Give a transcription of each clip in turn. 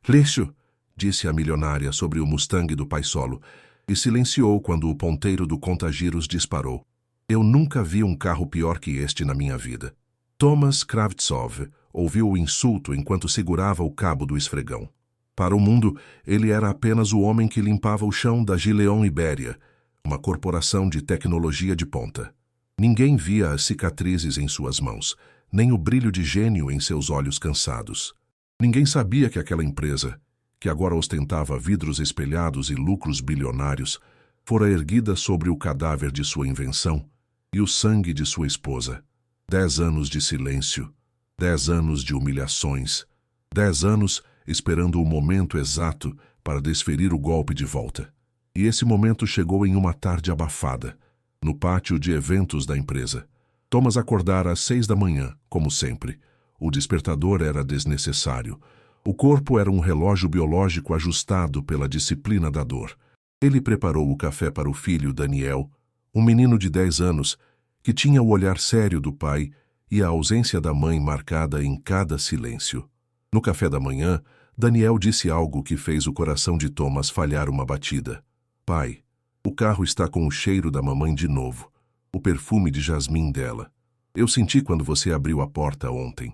Lixo, disse a milionária sobre o Mustang do pai solo, e silenciou quando o ponteiro do contagiros disparou. Eu nunca vi um carro pior que este na minha vida. Thomas Kravtsov ouviu o insulto enquanto segurava o cabo do esfregão. Para o mundo, ele era apenas o homem que limpava o chão da Gileon Ibéria, uma corporação de tecnologia de ponta. Ninguém via as cicatrizes em suas mãos, nem o brilho de gênio em seus olhos cansados. Ninguém sabia que aquela empresa, que agora ostentava vidros espelhados e lucros bilionários, fora erguida sobre o cadáver de sua invenção e o sangue de sua esposa. 10 anos de silêncio, 10 anos de humilhações, 10 anos esperando o momento exato para desferir o golpe de volta. E esse momento chegou em uma tarde abafada, no pátio de eventos da empresa. Thomas acordara às 6 da manhã, como sempre. O despertador era desnecessário. O corpo era um relógio biológico ajustado pela disciplina da dor. Ele preparou o café para o filho Daniel, um menino de 10 anos, que tinha o olhar sério do pai e a ausência da mãe marcada em cada silêncio. No café da manhã, Daniel disse algo que fez o coração de Thomas falhar uma batida. Pai, o carro está com o cheiro da mamãe de novo, o perfume de jasmim dela. Eu senti quando você abriu a porta ontem.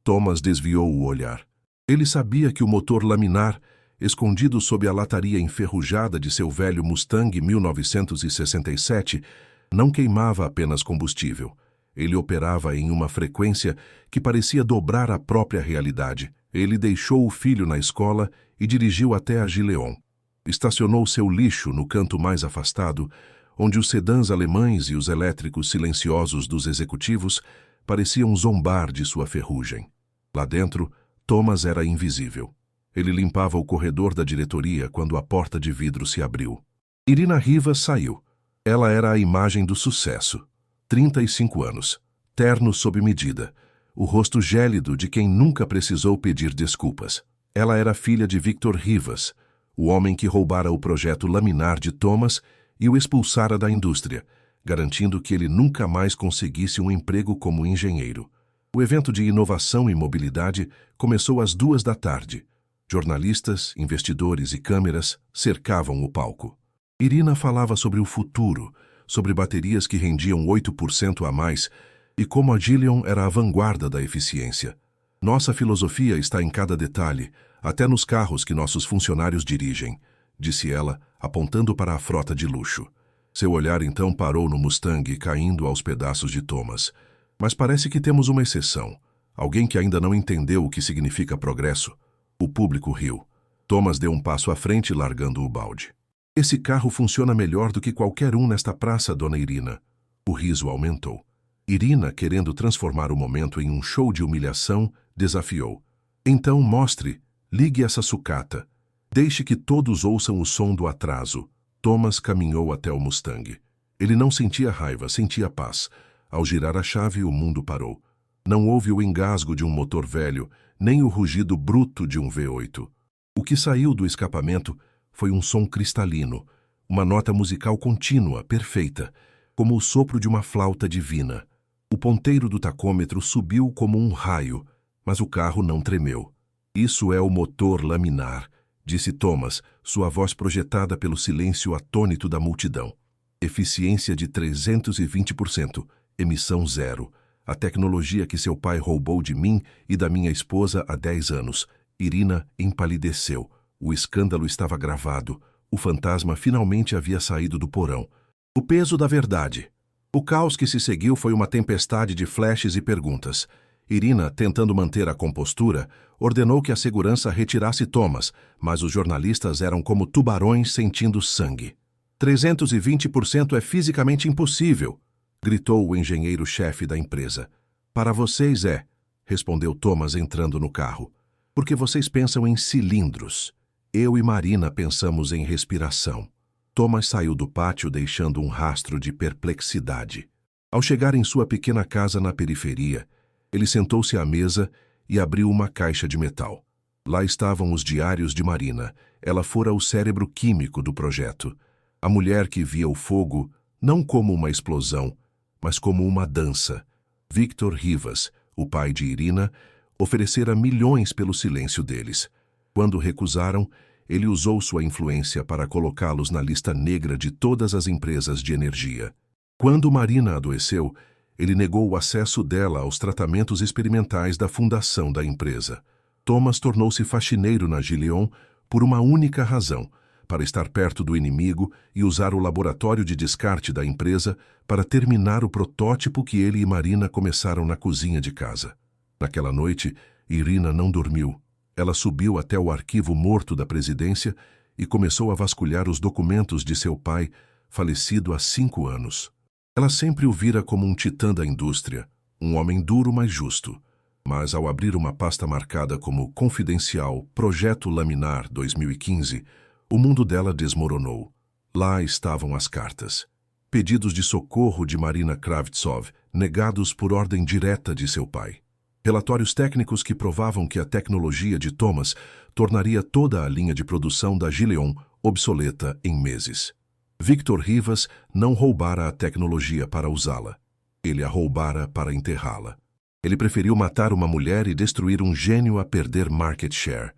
Thomas desviou o olhar. Ele sabia que o motor laminar, escondido sob a lataria enferrujada de seu velho Mustang 1967, não queimava apenas combustível. Ele operava em uma frequência que parecia dobrar a própria realidade. Ele deixou o filho na escola e dirigiu até a Gileon. Estacionou seu lixo no canto mais afastado, onde os sedãs alemães e os elétricos silenciosos dos executivos pareciam zombar de sua ferrugem. Lá dentro, Thomas era invisível. Ele limpava o corredor da diretoria quando a porta de vidro se abriu. Irina Rivas saiu. Ela era a imagem do sucesso. 35 anos, terno sob medida, o rosto gélido de quem nunca precisou pedir desculpas. Ela era filha de Victor Rivas, o homem que roubara o projeto laminar de Thomas e o expulsara da indústria, garantindo que ele nunca mais conseguisse um emprego como engenheiro. O evento de inovação e mobilidade começou às 2 da tarde. Jornalistas, investidores e câmeras cercavam o palco. Irina falava sobre o futuro, sobre baterias que rendiam 8% a mais e como a Gileon era a vanguarda da eficiência. Nossa filosofia está em cada detalhe, até nos carros que nossos funcionários dirigem, disse ela, apontando para a frota de luxo. Seu olhar então parou no Mustang caindo aos pedaços de Thomas. Mas parece que temos uma exceção. Alguém que ainda não entendeu o que significa progresso. O público riu. Thomas deu um passo à frente, largando o balde. Esse carro funciona melhor do que qualquer um nesta praça, dona Irina. O riso aumentou. Irina, querendo transformar o momento em um show de humilhação, desafiou. Então mostre, ligue essa sucata. Deixe que todos ouçam o som do atraso. Thomas caminhou até o Mustang. Ele não sentia raiva, sentia paz. Ao girar a chave, o mundo parou. Não houve o engasgo de um motor velho, nem o rugido bruto de um V8. O que saiu do escapamento foi um som cristalino, uma nota musical contínua, perfeita, como o sopro de uma flauta divina. O ponteiro do tacômetro subiu como um raio, mas o carro não tremeu. Isso é o motor laminar, disse Thomas, sua voz projetada pelo silêncio atônito da multidão. Eficiência de 320%, emissão zero. A tecnologia que seu pai roubou de mim e da minha esposa há 10 anos. Irina empalideceu. O escândalo estava gravado. O fantasma finalmente havia saído do porão. O peso da verdade. O caos que se seguiu foi uma tempestade de flashes e perguntas. Irina, tentando manter a compostura, ordenou que a segurança retirasse Thomas, mas os jornalistas eram como tubarões sentindo sangue. 320% é fisicamente impossível, gritou o engenheiro-chefe da empresa. Para vocês é, respondeu Thomas entrando no carro, porque vocês pensam em cilindros. Eu e Marina pensamos em respiração. Thomas saiu do pátio deixando um rastro de perplexidade. Ao chegar em sua pequena casa na periferia, ele sentou-se à mesa e abriu uma caixa de metal. Lá estavam os diários de Marina. Ela fora o cérebro químico do projeto. A mulher que via o fogo não como uma explosão, mas como uma dança. Victor Rivas, o pai de Irina, oferecera milhões pelo silêncio deles. Quando recusaram, ele usou sua influência para colocá-los na lista negra de todas as empresas de energia. Quando Marina adoeceu, ele negou o acesso dela aos tratamentos experimentais da fundação da empresa. Thomas tornou-se faxineiro na Gileon por uma única razão: para estar perto do inimigo e usar o laboratório de descarte da empresa para terminar o protótipo que ele e Marina começaram na cozinha de casa. Naquela noite, Irina não dormiu. Ela subiu até o arquivo morto da presidência e começou a vasculhar os documentos de seu pai, falecido há 5 anos. Ela sempre o vira como um titã da indústria, um homem duro, mas justo. Mas ao abrir uma pasta marcada como Confidencial Projeto Laminar 2015, o mundo dela desmoronou. Lá estavam as cartas. Pedidos de socorro de Marina Kravtsov, negados por ordem direta de seu pai. Relatórios técnicos que provavam que a tecnologia de Thomas tornaria toda a linha de produção da Gileon obsoleta em meses. Victor Rivas não roubara a tecnologia para usá-la. Ele a roubara para enterrá-la. Ele preferiu matar uma mulher e destruir um gênio a perder market share.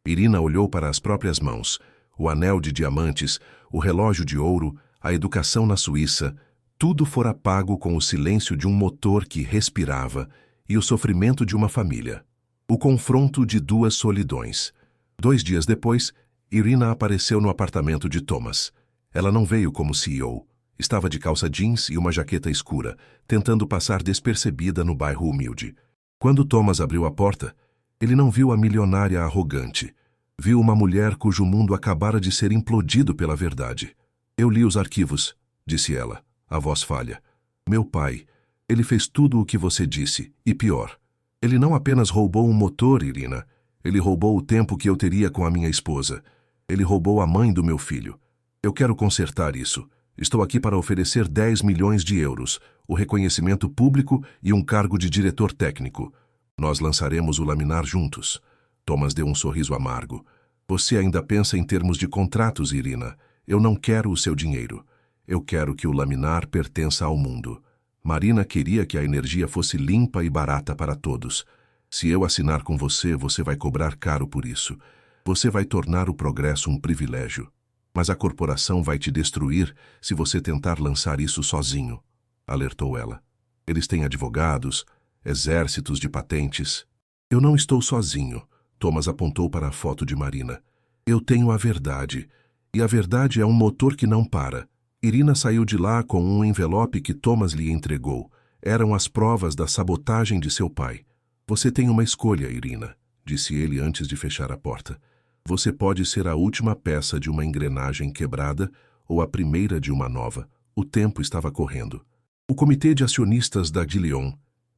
Irina olhou para as próprias mãos. O anel de diamantes, o relógio de ouro, a educação na Suíça, tudo fora pago com o silêncio de um motor que respirava e o sofrimento de uma família. O confronto de 2 solidões. 2 dias depois, Irina apareceu no apartamento de Thomas. Ela não veio como CEO. Estava de calça jeans e uma jaqueta escura, tentando passar despercebida no bairro humilde. Quando Thomas abriu a porta, ele não viu a milionária arrogante. Viu uma mulher cujo mundo acabara de ser implodido pela verdade. Eu li os arquivos, disse ela, a voz falha. Meu pai, ele fez tudo o que você disse, e pior. Ele não apenas roubou um motor, Irina. Ele roubou o tempo que eu teria com a minha esposa. Ele roubou a mãe do meu filho. Eu quero consertar isso. Estou aqui para oferecer 10 milhões de euros, o reconhecimento público e um cargo de diretor técnico. Nós lançaremos o laminar juntos. Thomas deu um sorriso amargo. Você ainda pensa em termos de contratos, Irina. Eu não quero o seu dinheiro. Eu quero que o laminar pertença ao mundo. Marina queria que a energia fosse limpa e barata para todos. Se eu assinar com você, você vai cobrar caro por isso. Você vai tornar o progresso um privilégio. Mas a corporação vai te destruir se você tentar lançar isso sozinho, alertou ela. Eles têm advogados, exércitos de patentes. Eu não estou sozinho. Thomas apontou para a foto de Marina. Eu tenho a verdade. E a verdade é um motor que não para. Irina saiu de lá com um envelope que Thomas lhe entregou. Eram as provas da sabotagem de seu pai. Você tem uma escolha, Irina, disse ele antes de fechar a porta. Você pode ser a última peça de uma engrenagem quebrada ou a primeira de uma nova. O tempo estava correndo. O comitê de acionistas da Gileon,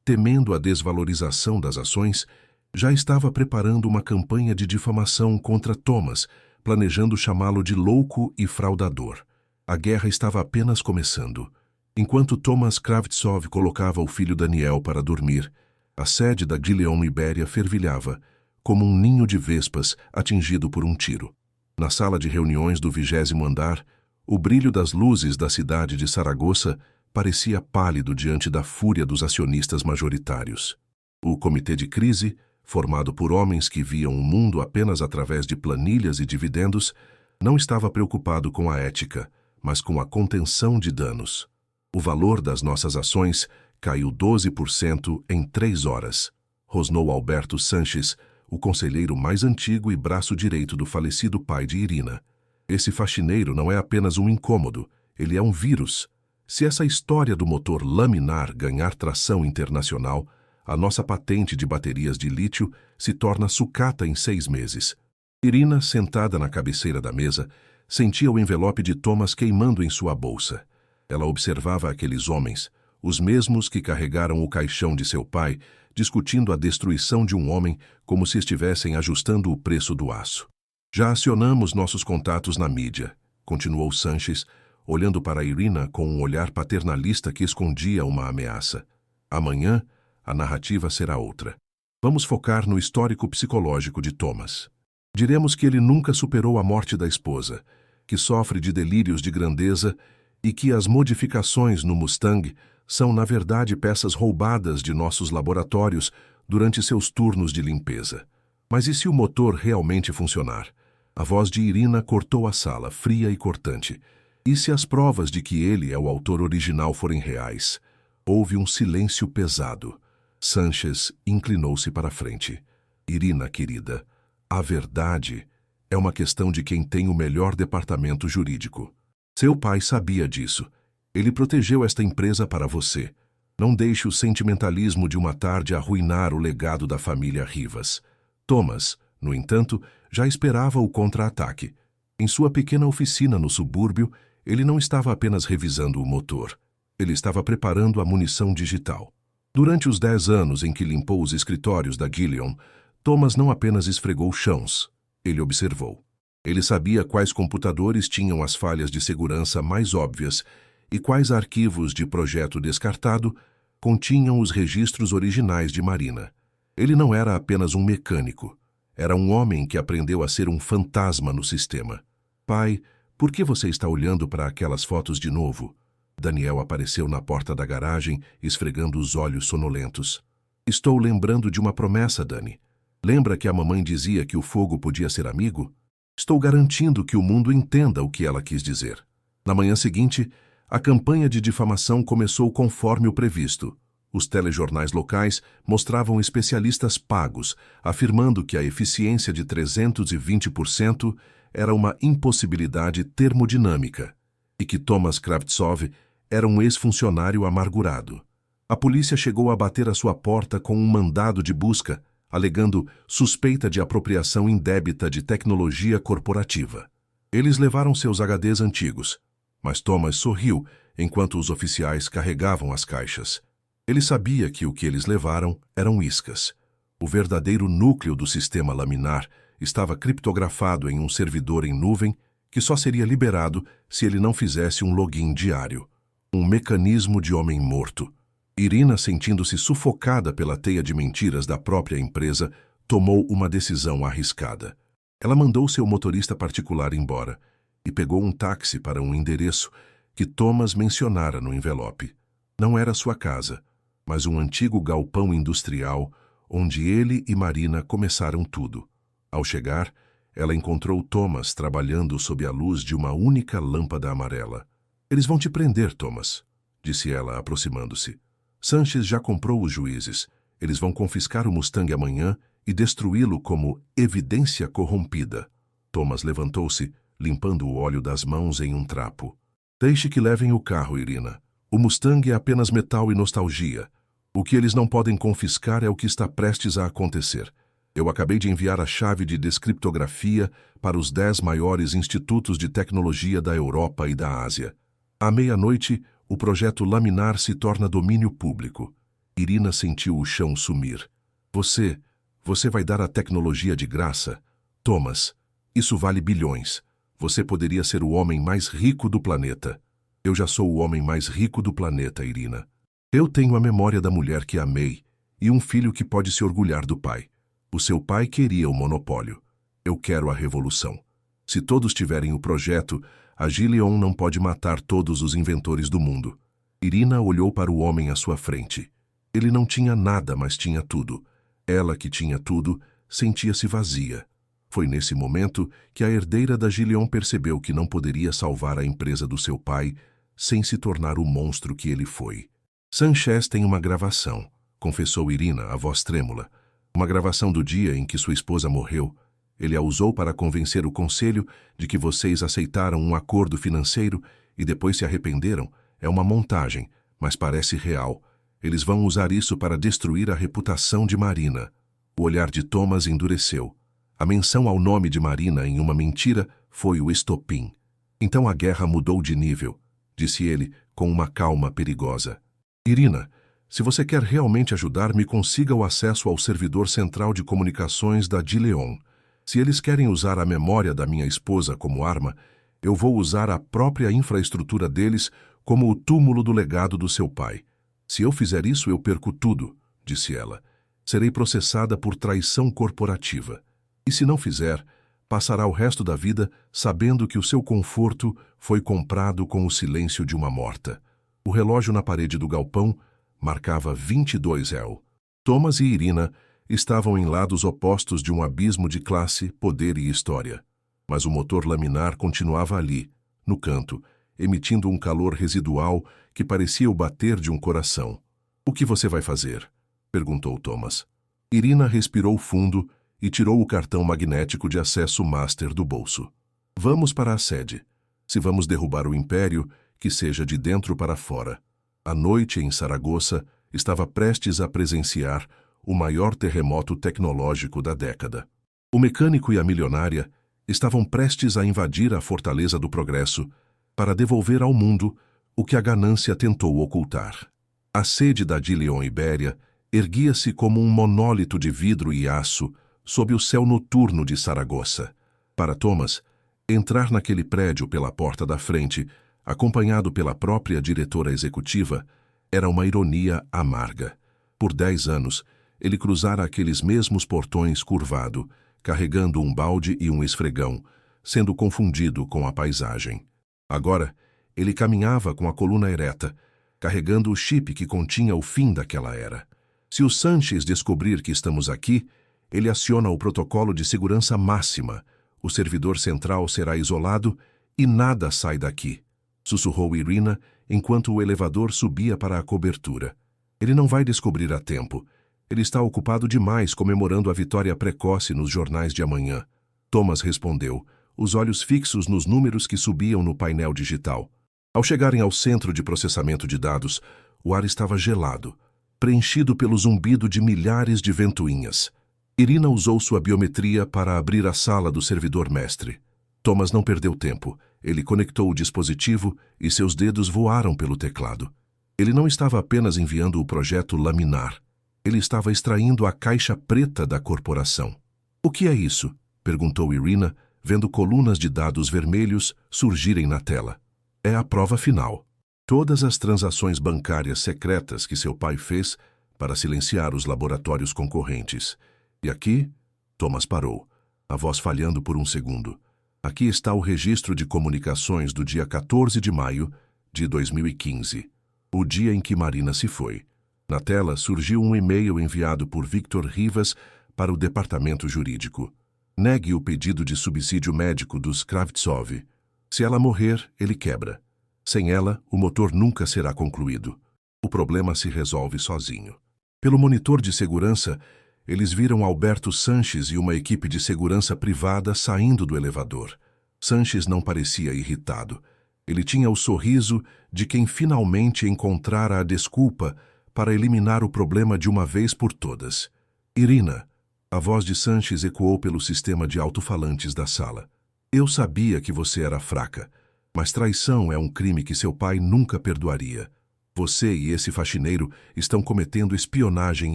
temendo a desvalorização das ações, já estava preparando uma campanha de difamação contra Thomas, planejando chamá-lo de louco e fraudador. A guerra estava apenas começando. Enquanto Thomas Kravtsov colocava o filho Daniel para dormir, a sede da Gileon Ibéria fervilhava, como um ninho de vespas atingido por um tiro. Na sala de reuniões do 20º andar, o brilho das luzes da cidade de Saragoça parecia pálido diante da fúria dos acionistas majoritários. O comitê de crise, formado por homens que viam o mundo apenas através de planilhas e dividendos, não estava preocupado com a ética, mas com a contenção de danos. O valor das nossas ações caiu 12% em 3 horas, rosnou Alberto Sanches, o conselheiro mais antigo e braço direito do falecido pai de Irina. Esse faxineiro não é apenas um incômodo, ele é um vírus. Se essa história do motor laminar ganhar tração internacional, a nossa patente de baterias de lítio se torna sucata em 6 meses. Irina, sentada na cabeceira da mesa, sentia o envelope de Thomas queimando em sua bolsa. Ela observava aqueles homens, os mesmos que carregaram o caixão de seu pai, discutindo a destruição de um homem como se estivessem ajustando o preço do aço. Já acionamos nossos contatos na mídia, continuou Sanches, olhando para Irina com um olhar paternalista que escondia uma ameaça. Amanhã, a narrativa será outra. Vamos focar no histórico psicológico de Thomas. Diremos que ele nunca superou a morte da esposa, que sofre de delírios de grandeza e que as modificações no Mustang são, na verdade, peças roubadas de nossos laboratórios durante seus turnos de limpeza. Mas e se o motor realmente funcionar? A voz de Irina cortou a sala, fria e cortante. E se as provas de que ele é o autor original forem reais? Houve um silêncio pesado. Sanchez inclinou-se para a frente. Irina, querida, a verdade é uma questão de quem tem o melhor departamento jurídico. Seu pai sabia disso. Ele protegeu esta empresa para você. Não deixe o sentimentalismo de uma tarde arruinar o legado da família Rivas. Thomas, no entanto, já esperava o contra-ataque. Em sua pequena oficina no subúrbio, ele não estava apenas revisando o motor. Ele estava preparando a munição digital. Durante os 10 anos em que limpou os escritórios da Gileon, Thomas não apenas esfregou chãos, ele observou. Ele sabia quais computadores tinham as falhas de segurança mais óbvias e quais arquivos de projeto descartado continham os registros originais de Marina. Ele não era apenas um mecânico. Era um homem que aprendeu a ser um fantasma no sistema. Pai, por que você está olhando para aquelas fotos de novo? Daniel apareceu na porta da garagem, esfregando os olhos sonolentos. Estou lembrando de uma promessa, Dani. Lembra que a mamãe dizia que o fogo podia ser amigo? Estou garantindo que o mundo entenda o que ela quis dizer. Na manhã seguinte, a campanha de difamação começou conforme o previsto. Os telejornais locais mostravam especialistas pagos, afirmando que a eficiência de 320% era uma impossibilidade termodinâmica e que Thomas Kravtsov era um ex-funcionário amargurado. A polícia chegou a bater à sua porta com um mandado de busca, alegando suspeita de apropriação indébita de tecnologia corporativa. Eles levaram seus HDs antigos, mas Thomas sorriu enquanto os oficiais carregavam as caixas. Ele sabia que o que eles levaram eram iscas. O verdadeiro núcleo do sistema laminar estava criptografado em um servidor em nuvem que só seria liberado se ele não fizesse um login diário. Um mecanismo de homem morto. Irina, sentindo-se sufocada pela teia de mentiras da própria empresa, tomou uma decisão arriscada. Ela mandou seu motorista particular embora e pegou um táxi para um endereço que Thomas mencionara no envelope. Não era sua casa, mas um antigo galpão industrial onde ele e Marina começaram tudo. Ao chegar, ela encontrou Thomas trabalhando sob a luz de uma única lâmpada amarela. Eles vão te prender, Thomas, disse ela, aproximando-se. Sanchez já comprou os juízes. Eles vão confiscar o Mustang amanhã e destruí-lo como evidência corrompida. Thomas levantou-se, limpando o óleo das mãos em um trapo. Deixe que levem o carro, Irina. O Mustang é apenas metal e nostalgia. O que eles não podem confiscar é o que está prestes a acontecer. Eu acabei de enviar a chave de descriptografia para os 10 maiores institutos de tecnologia da Europa e da Ásia. À meia-noite, o projeto Laminar se torna domínio público. Irina sentiu o chão sumir. Você vai dar a tecnologia de graça? Thomas, isso vale bilhões. Você poderia ser o homem mais rico do planeta. Eu já sou o homem mais rico do planeta, Irina. Eu tenho a memória da mulher que amei e um filho que pode se orgulhar do pai. O seu pai queria o monopólio. Eu quero a revolução. Se todos tiverem o projeto, a Gileon não pode matar todos os inventores do mundo. Irina olhou para o homem à sua frente. Ele não tinha nada, mas tinha tudo. Ela, que tinha tudo, sentia-se vazia. Foi nesse momento que a herdeira da Gileon percebeu que não poderia salvar a empresa do seu pai sem se tornar o monstro que ele foi. Sanchez tem uma gravação, confessou Irina, a voz trêmula. Uma gravação do dia em que sua esposa morreu. Ele a usou para convencer o conselho de que vocês aceitaram um acordo financeiro e depois se arrependeram. É uma montagem, mas parece real. Eles vão usar isso para destruir a reputação de Marina. O olhar de Thomas endureceu. A menção ao nome de Marina em uma mentira foi o estopim. Então a guerra mudou de nível, disse ele com uma calma perigosa. Irina, se você quer realmente ajudar, me consiga o acesso ao servidor central de comunicações da Gileon. Se eles querem usar a memória da minha esposa como arma, eu vou usar a própria infraestrutura deles como o túmulo do legado do seu pai. Se eu fizer isso, eu perco tudo, disse ela. Serei processada por traição corporativa. E se não fizer, passará o resto da vida sabendo que o seu conforto foi comprado com o silêncio de uma morta. O relógio na parede do galpão marcava 22 El. Thomas e Irina estavam em lados opostos de um abismo de classe, poder e história. Mas o motor laminar continuava ali, no canto, emitindo um calor residual que parecia o bater de um coração. "O que você vai fazer?" perguntou Thomas. Irina respirou fundo e tirou o cartão magnético de acesso Master do bolso. "Vamos para a sede. Se vamos derrubar o Império, que seja de dentro para fora." A noite em Saragoça estava prestes a presenciar o maior terremoto tecnológico da década. O mecânico e a milionária estavam prestes a invadir a Fortaleza do Progresso para devolver ao mundo o que a ganância tentou ocultar. A sede da Dilion Ibéria erguia-se como um monólito de vidro e aço sob o céu noturno de Saragoça. Para Thomas, entrar naquele prédio pela porta da frente, acompanhado pela própria diretora executiva, era uma ironia amarga. Por 10 anos, ele cruzara aqueles mesmos portões curvado, carregando um balde e um esfregão, sendo confundido com a paisagem. Agora, ele caminhava com a coluna ereta, carregando o chip que continha o fim daquela era. Se o Sanchez descobrir que estamos aqui, ele aciona o protocolo de segurança máxima. O servidor central será isolado e nada sai daqui, sussurrou Irina enquanto o elevador subia para a cobertura. Ele não vai descobrir a tempo. Ele está ocupado demais comemorando a vitória precoce nos jornais de amanhã. Thomas respondeu, os olhos fixos nos números que subiam no painel digital. Ao chegarem ao centro de processamento de dados, o ar estava gelado, preenchido pelo zumbido de milhares de ventoinhas. Irina usou sua biometria para abrir a sala do servidor-mestre. Thomas não perdeu tempo. Ele conectou o dispositivo e seus dedos voaram pelo teclado. Ele não estava apenas enviando o projeto laminar. Ele estava extraindo a caixa preta da corporação. "O que é isso?" perguntou Irina, vendo colunas de dados vermelhos surgirem na tela. "É a prova final. Todas as transações bancárias secretas que seu pai fez para silenciar os laboratórios concorrentes. E aqui..." Thomas parou, a voz falhando por um segundo. "Aqui está o registro de comunicações do dia 14 de maio de 2015, o dia em que Marina se foi." Na tela surgiu um e-mail enviado por Victor Rivas para o departamento jurídico. "Negue o pedido de subsídio médico dos Kravtsov. Se ela morrer, ele quebra. Sem ela, o motor nunca será concluído. O problema se resolve sozinho." Pelo monitor de segurança, eles viram Alberto Sanchez e uma equipe de segurança privada saindo do elevador. Sanchez não parecia irritado. Ele tinha o sorriso de quem finalmente encontrara a desculpa para eliminar o problema de uma vez por todas. "Irina," a voz de Sanchez ecoou pelo sistema de alto-falantes da sala. "Eu sabia que você era fraca, mas traição é um crime que seu pai nunca perdoaria. Você e esse faxineiro estão cometendo espionagem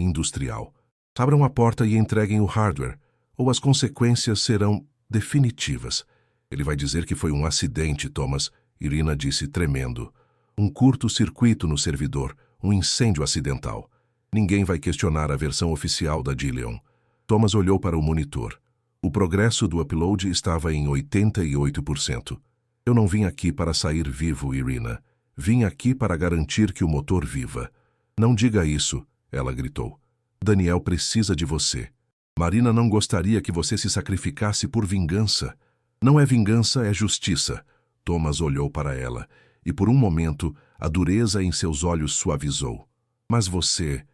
industrial. Abram a porta e entreguem o hardware, ou as consequências serão definitivas." "Ele vai dizer que foi um acidente, Thomas," Irina disse tremendo. "Um curto-circuito no servidor, um incêndio acidental. Ninguém vai questionar a versão oficial da Dilion." Thomas olhou para o monitor. O progresso do upload estava em 88%. "Eu não vim aqui para sair vivo, Irina. Vim aqui para garantir que o motor viva." "Não diga isso," ela gritou. "Daniel precisa de você. Marina não gostaria que você se sacrificasse por vingança." "Não é vingança, é justiça." Thomas olhou para ela, e por um momento a dureza em seus olhos suavizou. "Mas você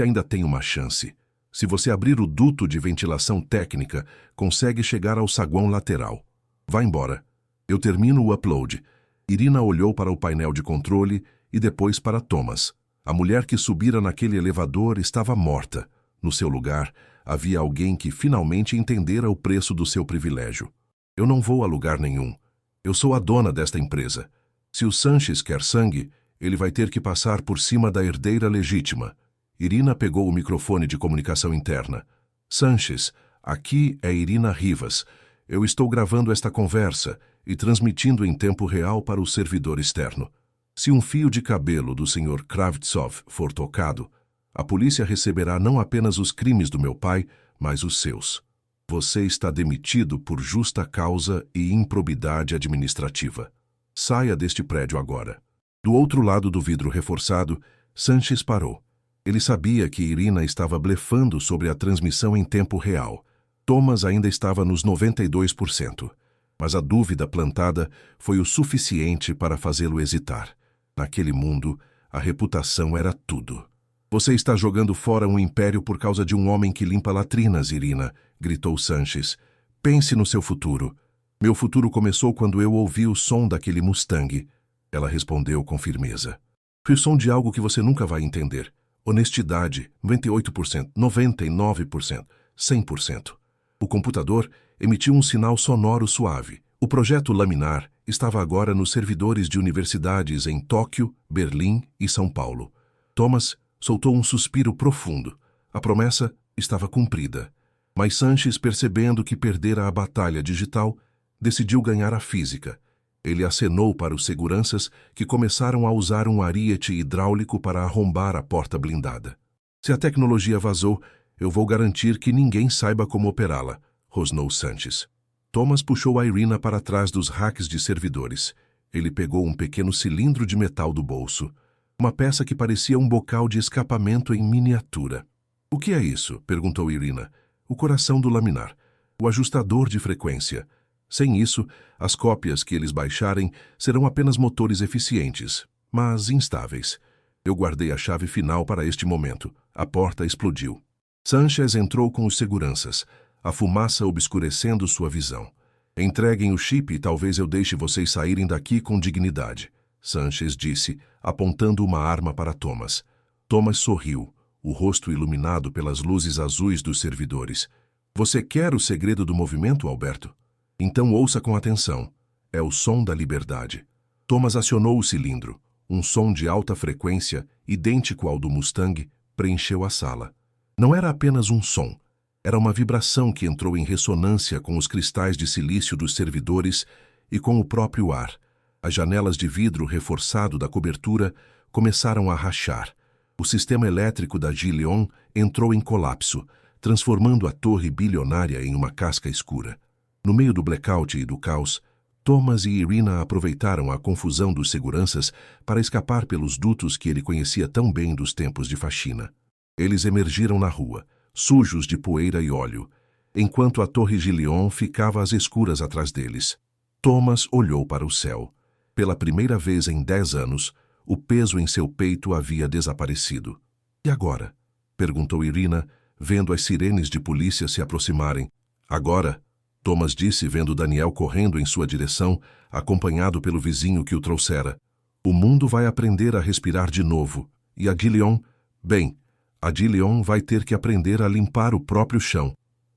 ainda tem uma chance. Se você abrir o duto de ventilação técnica, consegue chegar ao saguão lateral. Vá embora. Eu termino o upload." Irina olhou para o painel de controle e depois para Thomas. A mulher que subira naquele elevador estava morta. No seu lugar, havia alguém que finalmente entendera o preço do seu privilégio. "Eu não vou a lugar nenhum. Eu sou a dona desta empresa. Se o Sanchez quer sangue, ele vai ter que passar por cima da herdeira legítima." Irina pegou o microfone de comunicação interna. "Sanchez, aqui é Irina Rivas. Eu estou gravando esta conversa e transmitindo em tempo real para o servidor externo. Se um fio de cabelo do Sr. Kravtsov for tocado, a polícia receberá não apenas os crimes do meu pai, mas os seus. Você está demitido por justa causa e improbidade administrativa. Saia deste prédio agora." Do outro lado do vidro reforçado, Sanchez parou. Ele sabia que Irina estava blefando sobre a transmissão em tempo real. Thomas ainda estava nos 92%. Mas a dúvida plantada foi o suficiente para fazê-lo hesitar. Naquele mundo, a reputação era tudo. Você está jogando fora um império por causa de um homem que limpa latrinas, Irina, gritou Sanchez. Pense no seu futuro. Meu futuro começou quando eu ouvi o som daquele Mustang. Ela respondeu com firmeza. Foi o som de algo que você nunca vai entender. Honestidade, 98%, 99%, 100%. O computador emitiu um sinal sonoro suave. O projeto laminar estava agora nos servidores de universidades em Tóquio, Berlim e São Paulo. Thomas soltou um suspiro profundo. A promessa estava cumprida. Mas Sanchez, percebendo que perdera a batalha digital, decidiu ganhar a física. Ele acenou para os seguranças que começaram a usar um ariete hidráulico para arrombar a porta blindada. Se a tecnologia vazou, eu vou garantir que ninguém saiba como operá-la, rosnou Sanchez. Thomas puxou a Irina para trás dos racks de servidores. Ele pegou um pequeno cilindro de metal do bolso, uma peça que parecia um bocal de escapamento em miniatura. O que é isso? Perguntou Irina. O coração do laminar, o ajustador de frequência. Sem isso, as cópias que eles baixarem serão apenas motores eficientes, mas instáveis. Eu guardei a chave final para este momento. A porta explodiu. Sanchez entrou com os seguranças, a fumaça obscurecendo sua visão. Entreguem o chip e talvez eu deixe vocês saírem daqui com dignidade, Sanchez disse, apontando uma arma para Thomas. Thomas sorriu, o rosto iluminado pelas luzes azuis dos servidores. Você quer o segredo do movimento, Alberto? Então ouça com atenção. É o som da liberdade. Thomas acionou o cilindro. Um som de alta frequência, idêntico ao do Mustang, preencheu a sala. Não era apenas um som. Era uma vibração que entrou em ressonância com os cristais de silício dos servidores e com o próprio ar. As janelas de vidro reforçado da cobertura começaram a rachar. O sistema elétrico da Gileon entrou em colapso, transformando a torre bilionária em uma casca escura. No meio do blackout e do caos, Thomas e Irina aproveitaram a confusão dos seguranças para escapar pelos dutos que ele conhecia tão bem dos tempos de faxina. Eles emergiram na rua, sujos de poeira e óleo, enquanto a torre Gileon ficava às escuras atrás deles. Thomas olhou para o céu. Pela primeira vez em 10 anos, o peso em seu peito havia desaparecido. E agora? Perguntou Irina, vendo as sirenes de polícia se aproximarem. Agora, Thomas disse, vendo Daniel correndo em sua direção, acompanhado pelo vizinho que o trouxera. O mundo vai aprender a respirar de novo. E a Gileon? Bem, a Gileon vai ter que aprender a limpar o próprio chão.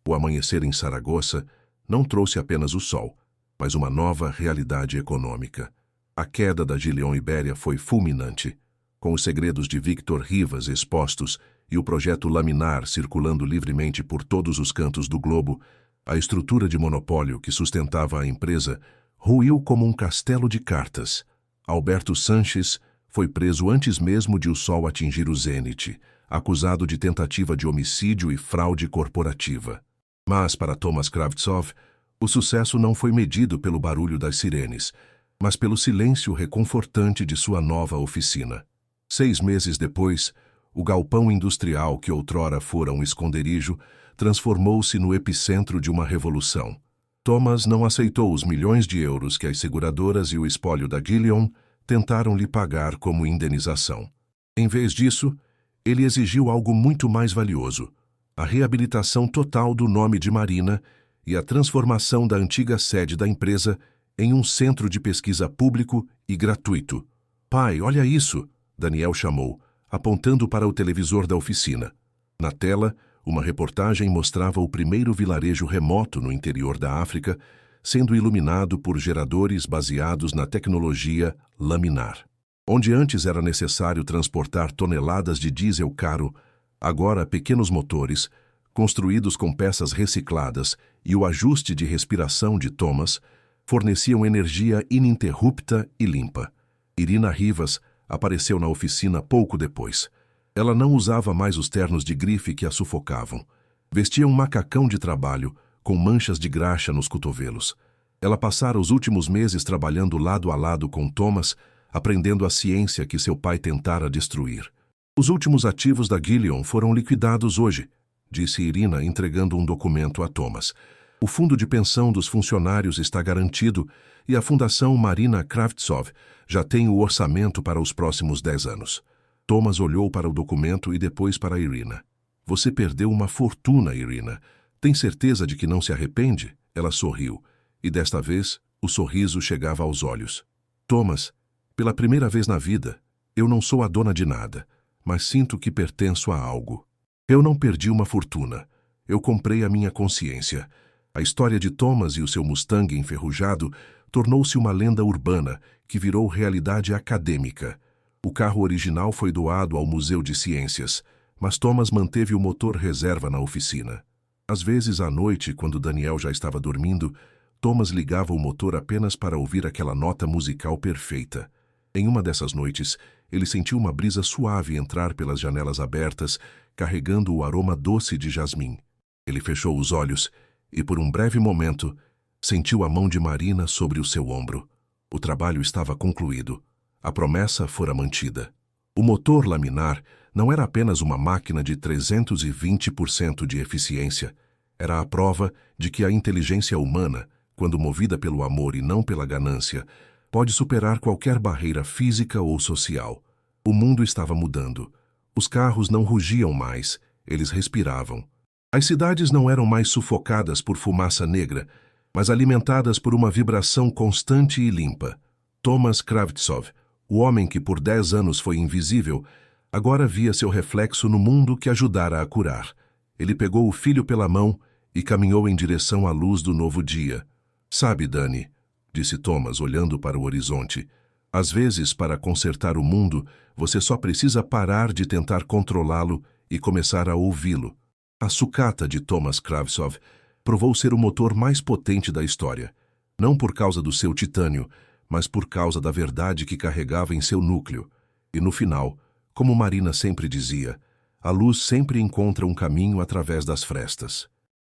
O amanhecer em Saragossa não trouxe apenas o sol, mas uma nova realidade econômica. A queda da Gileon Ibéria foi fulminante. Com os segredos de Victor Rivas expostos e o projeto laminar circulando livremente por todos os cantos do globo, a estrutura de monopólio que sustentava a empresa ruiu como um castelo de cartas. Alberto Sanchez foi preso antes mesmo de o sol atingir o zênite, acusado de tentativa de homicídio e fraude corporativa. Mas, para Thomas Kravtsov, o sucesso não foi medido pelo barulho das sirenes, mas pelo silêncio reconfortante de sua nova oficina. 6 meses depois, o galpão industrial que outrora fora um esconderijo transformou-se no epicentro de uma revolução. Thomas não aceitou os milhões de euros que as seguradoras e o espólio da Gileon tentaram lhe pagar como indenização. Em vez disso, ele exigiu algo muito mais valioso: a reabilitação total do nome de Marina e a transformação da antiga sede da empresa em um centro de pesquisa público e gratuito. Pai, olha isso! Daniel chamou, apontando para o televisor da oficina. Na tela, uma reportagem mostrava o primeiro vilarejo remoto no interior da África, sendo iluminado por geradores baseados na tecnologia laminar. Onde antes era necessário transportar toneladas de diesel caro, agora pequenos motores, construídos com peças recicladas e o ajuste de respiração de Thomas, forneciam energia ininterrupta e limpa. Irina Rivas apareceu na oficina pouco depois. Ela não usava mais os ternos de grife que a sufocavam. Vestia um macacão de trabalho, com manchas de graxa nos cotovelos. Ela passara os últimos meses trabalhando lado a lado com Thomas, aprendendo a ciência que seu pai tentara destruir. Os últimos ativos da Gillion foram liquidados hoje, disse Irina, entregando um documento a Thomas. O fundo de pensão dos funcionários está garantido e a Fundação Marina Kravtsov já tem o orçamento para os próximos 10 anos. Thomas olhou para o documento e depois para Irina. Você perdeu uma fortuna, Irina. Tem certeza de que não se arrepende? Ela sorriu, e desta vez o sorriso chegava aos olhos. Thomas, pela primeira vez na vida, eu não sou a dona de nada, mas sinto que pertenço a algo. Eu não perdi uma fortuna. Eu comprei a minha consciência. A história de Thomas e o seu Mustang enferrujado tornou-se uma lenda urbana que virou realidade acadêmica. O carro original foi doado ao Museu de Ciências, mas Thomas manteve o motor reserva na oficina. Às vezes, à noite, quando Daniel já estava dormindo, Thomas ligava o motor apenas para ouvir aquela nota musical perfeita. Em uma dessas noites, ele sentiu uma brisa suave entrar pelas janelas abertas, carregando o aroma doce de jasmim. Ele fechou os olhos e, por um breve momento, sentiu a mão de Marina sobre o seu ombro. O trabalho estava concluído. A promessa fora mantida. O motor laminar não era apenas uma máquina de 320% de eficiência. Era a prova de que a inteligência humana, quando movida pelo amor e não pela ganância, pode superar qualquer barreira física ou social. O mundo estava mudando. Os carros não rugiam mais, eles respiravam. As cidades não eram mais sufocadas por fumaça negra, mas alimentadas por uma vibração constante e limpa. Thomas Kravtsov, o homem que por 10 anos foi invisível, agora via seu reflexo no mundo que ajudara a curar. Ele pegou o filho pela mão e caminhou em direção à luz do novo dia. Sabe, Dani, disse Thomas, olhando para o horizonte, às vezes, para consertar o mundo, você só precisa parar de tentar controlá-lo e começar a ouvi-lo. A sucata de Thomas Kravtsov provou ser o motor mais potente da história, não por causa do seu titânio, mas por causa da verdade que carregava em seu núcleo. E no final, como Marina sempre dizia, a luz sempre encontra um caminho através das frestas.